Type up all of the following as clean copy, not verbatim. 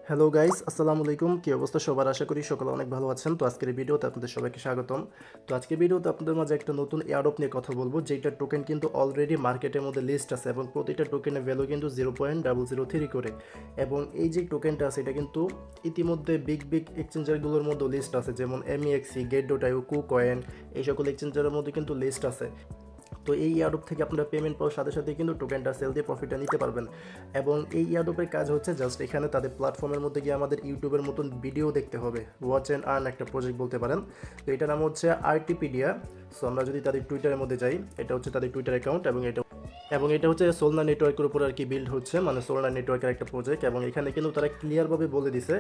Hello guys, আসসালামু আলাইকুম। কি অবস্থা সবার? আশা করি সকলে অনেক ভালো আছেন। তো আজকের এই ভিডিওতে আপনাদের সবাইকে স্বাগতম। তো আজকের ভিডিওতে আপনাদের মাঝে একটা নতুন এয়ারড্রপ নিয়ে কথা বলবো, যেটার টোকেন কিন্তু অলরেডি মার্কেটের মধ্যে লিস্ট আছে এবং প্রতিটা টোকেনের ভ্যালু কিন্তু 0.003 করে। এবং এই যে টোকেনটা আছে এটা কিন্তু ইতিমধ্যে বিগ বিগ এক্সচেঞ্জারগুলোর মধ্যে লিস্ট আছে, যেমন এমইএক্সি, গেট.আইও, কুকয়েন, এই সকল এক্সচেঞ্জারের মধ্যে কিন্তু লিস্ট আছে। তো এই ইয়ারড্রপ থেকে আপনারা পেমেন্ট পাওয়ার সাথে সাথে কিন্তু টোকেনটা সেল দিয়ে প্রফিটটা নিতে পারবেন। এবং এই ইয়ারড্রপের কাজ হচ্ছে জাস্ট এখানে তাদের প্ল্যাটফর্মের মধ্যে গিয়ে আমাদের ইউটিউবের মতন ভিডিও দেখতে হবে, ওয়াচ অ্যান্ড আর্ন একটা প্রজেক্ট বলতে পারেন। তো এটার নাম হচ্ছে আর্টিপিডিয়া। সো আমরা যদি তাদের টুইটারের মধ্যে যাই, এটা হচ্ছে তাদের টুইটার অ্যাকাউন্ট এবং এটা হচ্ছে সোলনা নেটওয়ার্কের উপর আর কি বিল্ড হচ্ছে, মানে সোলনা নেটওয়ার্কের একটা প্রজেক্ট। এবং এখানে কিন্তু তারা ক্লিয়ারভাবে বলে দিছে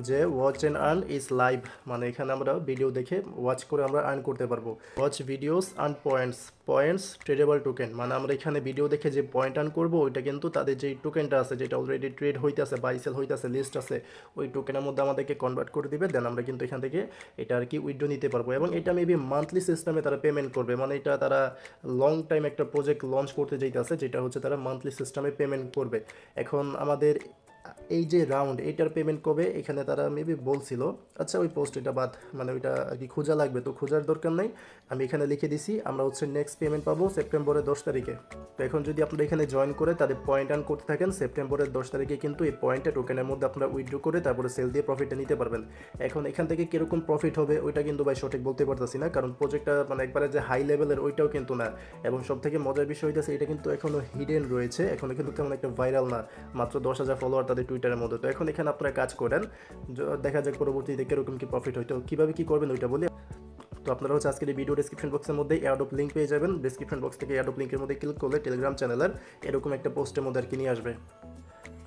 যে watch and earn is live, মানে এখানে আমরা ভিডিও দেখে ওয়াচ করে আমরা আর্ন করতে পারবো। Watch videos earn points, points tradable token, মানে আমরা এখানে ভিডিও দেখে যে পয়েন্ট আর্ন করবো ওইটা কিন্তু তাদের যেই টোকেনটা আছে, যেটা অলরেডি ট্রেড হইতেছে, বাই সেল হইতেছে, লিস্ট আছে, ওই টোকেনের মধ্যে আমাদেরকে কনভার্ট করে দিবে। দেন আমরা কিন্তু এখান থেকে এটা আর কি উইথড্র নিতে পারবো। এবং এটা মেবি মান্থলি সিস্টেমে তারা পেমেন্ট করবে, মানে এটা তারা লং টাইম একটা প্রজেক্ট লঞ্চ করতে যেতেছে, যেটা হচ্ছে তারা মান্থলি সিস্টেমে পেমেন্ট করবে। এখন আমাদের এই যে রাউন্ড এইটার পেমেন্ট কবে এখানে তারা মেবি বলছিল। আচ্ছা, ওই পোস্ট এটা বাদ, মানে ওইটা আর কি খোঁজা লাগবে, তো খোঁজার দরকার নাই। আমি এখানে লিখে দিছি আমরা হচ্ছে নেক্সট পেমেন্ট পাবো সেপ্টেম্বরের 10 তারিখে। তো এখন যদি আপনারা এখানে জয়েন করে তাদের পয়েন্ট আর্ন করতে থাকেন, সেপ্টেম্বরের 10 তারিখে কিন্তু এই পয়েন্টটা টোকেনের মধ্যে আপনারা উইথড্র করে তারপরে সেল দিয়ে প্রফিটটা নিতে পারবেন। এখন এখান থেকে কীরকম প্রফিট হবে ওইটা কিন্তু ভাই সঠিক বলতে পারতেছি না, কারণ প্রজেক্টটা মানে একবারে যে হাই লেভেলের ওইটাও কিন্তু না। এবং সব থেকে মজার বিষয় হইতেছে এটা কিন্তু এখনও হিডেন রয়েছে, এখনও কিন্তু তেমন একটা ভাইরাল না, মাত্র 10,000 ফলোয়ার তাদের টুইটারের মধ্যে। তো এখন এখানে আপনারা কাজ করেন, দেখা যাক পরবর্তীতে কীরকম কি প্রফিট হইতো, কীভাবে কী করবেন ওইটা বলি। তো আপনারা হচ্ছে আজকের এই ভিডিও ডেসক্রিপশন বক্সের মধ্যে এয়ারড্রপ লিঙ্ক পেয়ে যাবেন। ডেসক্রিপশন বক্স থেকে এয়ারড্রপ লিঙ্কের মধ্যে ক্লিক করলে টেলিগ্রাম চ্যানেলের এরকম একটা পোস্টের মধ্যে আর কি নিয়ে আসবে।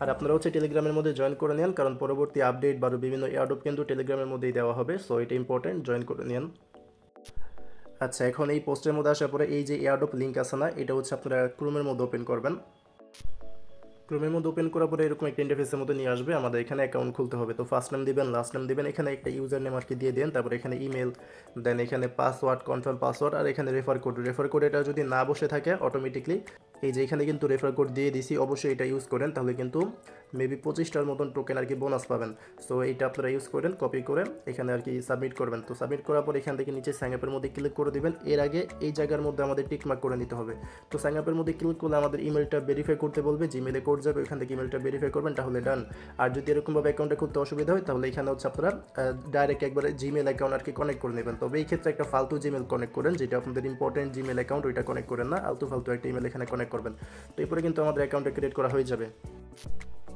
আর আপনারা হচ্ছে টেলিগ্রামের মধ্যে জয়েন করে নেন, কারণ পরবর্তী আপডেট বা বিভিন্ন এয়ারড্রপ কিন্তু টেলিগ্রামের মধ্যেই দেওয়া হবে। সো এটা ইম্পর্টেন্ট, জয়েন করে নেন। আচ্ছা, এখন এই পোস্টের মধ্যে আসার পরে এই যে এয়ারড্রপ লিঙ্ক আছে না, এটা হচ্ছে আপনারা ক্রোমের মধ্যে ওপেন করবেন। ক্রোমের মধ্যে ওপেন করার পরে এরকম একটা ইন্টারফেসের মধ্যে নিয়ে আসবে। আমাদের এখানে অ্যাকাউন্ট খুলতে হবে। তো ফার্স্ট নেম দিবেন, লাস্ট নেম দিবেন, এখানে একটা ইউজার নেম আর কি দিয়ে দেন, তারপরে এখানে ইমেল, দেন এখানে পাসওয়ার্ড, কনফার্ম পাসওয়ার্ড, আর এখানে রেফার কোড এটা যদি না বসে থাকে অটোমেটিকলি, এই যে এখানে কিন্তু রেফার কোড দিয়ে দিছি, অবশ্যই এটা ইউজ করেন, তাহলে কিন্তু মেবি 25টার মতন টোকেন আর কি বোনাস পাবেন। সো এইটা আপনারা ইউজ করেন, কপি করে এখানে আর কি সাবমিট করবেন। তো সাবমিট করার পর এখান থেকে নিচে সাইন আপের মধ্যে ক্লিক করে দিবেন। এর আগে এই জায়গার মধ্যে আমাদের টিকমার্ক করে নিতে হবে। তো সাইন আপের মধ্যে ক্লিক করলে আমাদের ইমেলটা ভেরিফাই করতে বলবে, জিমেলে কোড যাবে, ওইখান থেকে ইমেলটা ভেরিফাই করবেন, তাহলে ডান। আর যদি এরকমভাবে অ্যাকাউন্টে খুলতে অসুবিধা হয় তাহলে এখানে হচ্ছে আপনারা ডাইরেক্ট একবারে জিমেল অ্যাকাউন্ট আর কি কানেক্ট করে নেবেন। তবে এই ক্ষেত্রে একটা ফালতু জিমেল কানেক্ট করেন, যেটা আপনাদের ইম্পর্টেন্ট জিমেল অ্যাকাউন্ট, ওইটা কানেক্ট করেন না, আলতু ফালতু একটা ইমেল এখানে কানেক্ট করবেন। তো এরপরে কিন্তু আমাদের অ্যাকাউন্টটা ক্রিয়েট করা হয়ে যাবে।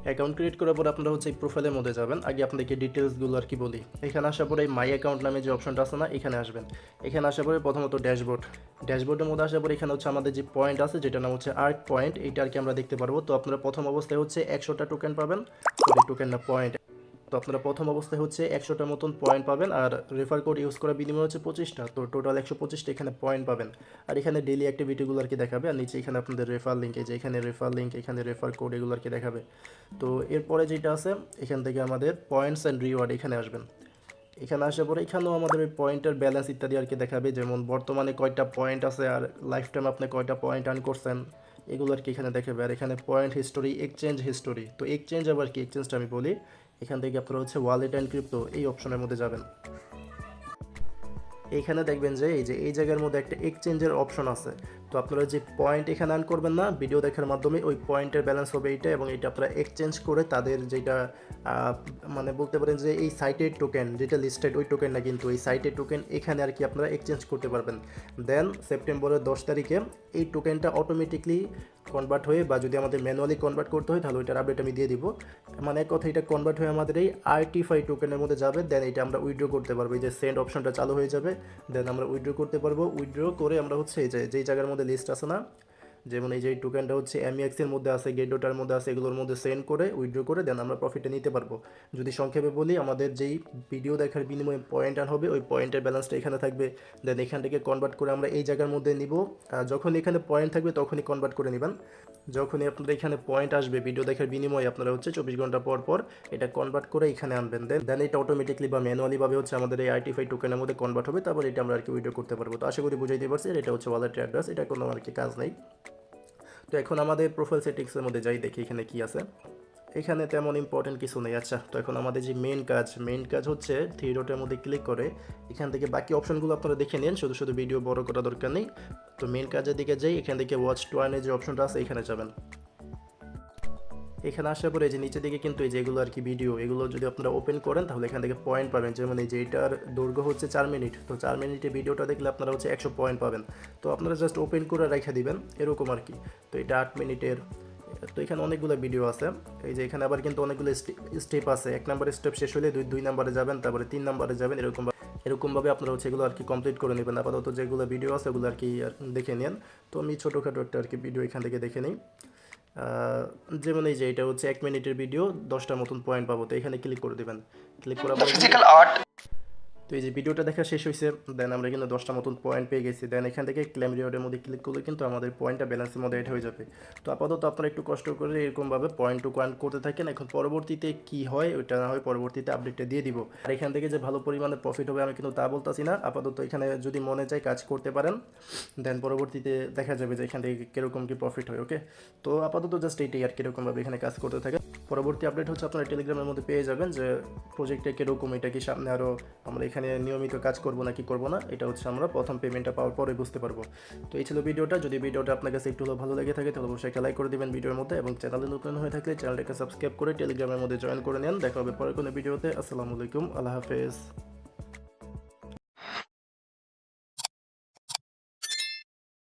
অ্যাকাউন্ট ক্রিয়েট করার পর আপনারা হচ্ছে এই প্রোফাইলের মধ্যে যাবেন। আগে আপনাদেরকে ডিটেলসগুলো আর কি বলি। এখানে আসার পরে মাই অ্যাকাউন্ট নামে যে অপশনটা আছে না, এখানে আসবেন। এখানে আসার পরে প্রথমত ড্যাশবোর্ডের মধ্যে আসার পরে এখানে হচ্ছে আমাদের যে পয়েন্ট আছে, যেটা নাম হচ্ছে আর্ক পয়েন্ট, এইটা আর কি আমরা দেখতে পারবো। তো আপনারা প্রথম অবস্থায় হচ্ছে 100টা টোকেন পাবেন, সরি টোকেন না, পয়েন্ট। তো আপনারা প্রথম অবস্থায় হচ্ছে 100টার মতন পয়েন্ট পাবেন, আর রেফার কোড ইউজ করার বিনিময় হচ্ছে 25টা, তো টোটাল 125টা এখানে পয়েন্ট পাবেন। আর এখানে ডেলি অ্যাক্টিভিটিগুলো আর কি দেখাবে, আর নিচে এখানে আপনাদের রেফার লিঙ্ক, এই যে এখানে রেফার লিঙ্ক, এখানে রেফার কোড, এগুলো আর কি দেখাবে। তো এরপরে যেটা আছে এখান থেকে আমাদের পয়েন্টস অ্যান্ড রিওয়ার্ড, এখানে আসবেন। এখানে আসার পরে এখানেও আমাদের ওই পয়েন্টের ব্যালেন্স ইত্যাদি আর কি দেখাবে, যেমন বর্তমানে কয়টা পয়েন্ট আছে আর লাইফ টাইম আপনি কয়টা পয়েন্ট আর্ন করছেন, এগুলো আর কি এখানে দেখাবে। আর এখানে পয়েন্ট হিস্টোরি, এক্সচেঞ্জ হিস্টোরি। তো এক্সচেঞ্জ আবার কি, এক্সচেঞ্জটা আমি বলি। এখান থেকে আপনারা হচ্ছে ওয়ালেট অ্যান্ড ক্রিপ্টো এই অপশনের মধ্যে যাবেন। এইখানে দেখবেন যে এই জায়গার মধ্যে একটা এক্সচেঞ্জের অপশন আছে। তো আপনারা যে পয়েন্ট এখানে আর্ন করবেন না ভিডিও দেখার মাধ্যমে, ওই পয়েন্টের ব্যালেন্স হবে এইটা, এবং এটা আপনারা এক্সচেঞ্জ করে তাদের যেটা মানে বলতে পারেন যে এই সাইটের টোকেন যেটা লিস্টেড, ওই টোকেন না কিন্তু এই সাইটের টোকেন, এখানে আর কি আপনারা এক্সচেঞ্জ করতে পারবেন। দেন সেপ্টেম্বরের 10 তারিখে এই টোকেনটা অটোমেটিকলি কনভার্ট হয়ে, বা যদি আমাদের ম্যানুয়ালি কনভার্ট করতে হয় তাহলে ওইটার আপডেট আমি দিয়ে দিব। মানে এক কথা এটা কনভার্ট হয়ে আমাদের এই আরটিফাই টোকেনের মধ্যে যাবে। দেন এটা আমরা উইথড্র করতে পারবো, এই যে সেন্ড অপশনটা চালু হয়ে যাবে। দেন আমরা উইথড্র করতে পারবো। উইথড্র করে আমরা হচ্ছে এই যে যেই জায়গার মধ্যে লিস্ট আছে না, যেমন এই যে টোকেনটা হচ্ছে এমইএক্সের মধ্যে আছে, গেট.আইওর মধ্যে আছে, এগুলোর মধ্যে সেন্ড করে উইথড্র করে দেন আমরা প্রফিটে নিতে পারবো। যদি সংক্ষেপে বলি, আমাদের যেই ভিডিও দেখার বিনিময়ে পয়েন্ট আর্ন হবে, ওই পয়েন্টের ব্যালেন্সটা এখানে থাকবে। দেন এখান থেকে কনভার্ট করে আমরা এই জায়গার মধ্যে নিব। যখন এখানে পয়েন্ট থাকবে তখনই কনভার্ট করে নেবেন। যখনই আপনাদের এখানে পয়েন্ট আসবে ভিডিও দেখার বিনিময়ে, আপনারা হচ্ছে 24 ঘন্টা পর পর এটা কনভার্ট করে এখানে আনবেন। দেন এটা অটোমেটিকলি বা ম্যানুয়ালিভাবে হচ্ছে আমাদের এই আরটিফাই টোকেনের মধ্যে কনভার্ট হবে, তারপর এটা আমরা আর কি উইথড্র করতে পারবো। তো আশা করি বুঝাইতে পারছি, এটা হচ্ছে ওয়ালেটের অ্যাড্রেস, এটা কোনো আর কি কাজ নেই। তো এখন আমাদের প্রোফাইল সেটিংসের মধ্যে যাই, দেখি এখানে কি আছে। এখানে তেমন ইম্পর্টেন্ট কিছু নেই। আচ্ছা, তো এখন আমাদের যে মেইন কাজ হচ্ছে থ্রি ডটের মধ্যে ক্লিক করে এখান থেকে বাকি অপশনগুলো আপনারা দেখে নিন, শুধু শুধু ভিডিও বড় করা দরকার নেই। তো মেইন কাজের দিকে যাই, এখান থেকে ওয়াচ টু আর্নের যে অপশনটা আছে এখানে যাবেন। এখানে আসার পরে যে নিচের দিকে কিন্তু এই যেগুলো আর কি ভিডিও, এগুলো যদি আপনারা ওপেন করেন তাহলে এখান থেকে পয়েন্ট পাবেন। যেমন এই যে এটার দৈর্ঘ্য হচ্ছে 4 মিনিট, তো 4 মিনিটে ভিডিওটা দেখলে আপনারা হচ্ছে 100 পয়েন্ট পাবেন। তো আপনারা জাস্ট ওপেন করে রেখে দিবেন এরকম আর কি। তো এটা 8 মিনিটের। তো এখানে অনেকগুলো ভিডিও আছে। এই যে এখানে আবার কিন্তু অনেকগুলো স্টেপ আছে। 1 নম্বর স্টেপ শেষ হলে 2 নম্বরে যাবেন, তারপরে 3 নম্বরে যাবেন, এরকমভাবে আপনারা হচ্ছে এগুলো আর কি কমপ্লিট করে নেবেন। আপাতত যেগুলো ভিডিও আছে ওগুলো আর কি দেখে নেন। তো আমি ছোটোখাটো একটা আর কি ভিডিও এখান থেকে দেখে নিই। যেমন এই যে এটা হচ্ছে 1 মিনিটের ভিডিও, 10টার মতন পয়েন্ট পাবো। তো এখানে ক্লিক করে দেবেন। ক্লিক করার পরে ফিজিক্যাল আর্ট, তো এই যে ভিডিওটা দেখা শেষ হয়েছে, দেন আমরা কিন্তু 10টা মতন পয়েন্ট পেয়ে গেছি। দেন এখান থেকে ক্লেম রিওয়ার্ডের মধ্যে ক্লিক করলে কিন্তু আমাদের পয়েন্টটা ব্যালেন্সের মধ্যে অ্যাড হয়ে যাবে। তো আপাতত আপনারা একটু কষ্ট করে এরকমভাবে পয়েন্টটুকু আর্ন করতে থাকেন। এখন পরবর্তীতে কি হয় ওইটা না হয় পরবর্তীতে আপডেটটা দিয়ে দিব। আর এখান থেকে যে ভালো পরিমাণে প্রফিট হবে আমি কিন্তু তা বলতেছি না। আপাতত এখানে যদি মনে চায় কাজ করতে পারেন, দেন পরবর্তীতে দেখা যাবে যে এখান থেকে কীরকম কী প্রফিট হয়। ওকে, তো আপাতত জাস্ট এইটাই আর কীরকমভাবে এখানে কাজ করতে থাকে। পরবর্তী আপডেট হচ্ছে আপনারা টেলিগ্রামের মধ্যে পেয়ে যাবেন যে প্রজেক্টটা কীরকম, এটা কি সামনে আরও আমরা এখানে নিয়মিত কাজ করবো না কি করবো না, এটা হচ্ছে আমরা প্রথম পেমেন্টটা পাওয়ার পরে বুঝতে পারবো। তো এই ছিল ভিডিওটা। যদি ভিডিওটা আপনার কাছে একটু ভালো লেগে থাকে তাহলে অবশ্যই একটা লাইক করে দেবেন ভিডিওর মধ্যে, এবং চ্যানেলে নতুন হয়ে থাকলে চ্যানেলটাকে সাবস্ক্রাইব করে টেলিগ্রামের মধ্যে জয়েন করে নেন। দেখা হবে পরে কোনো ভিডিওতে। আসসালামু আলাইকুম, আল্লাহ হাফেজ।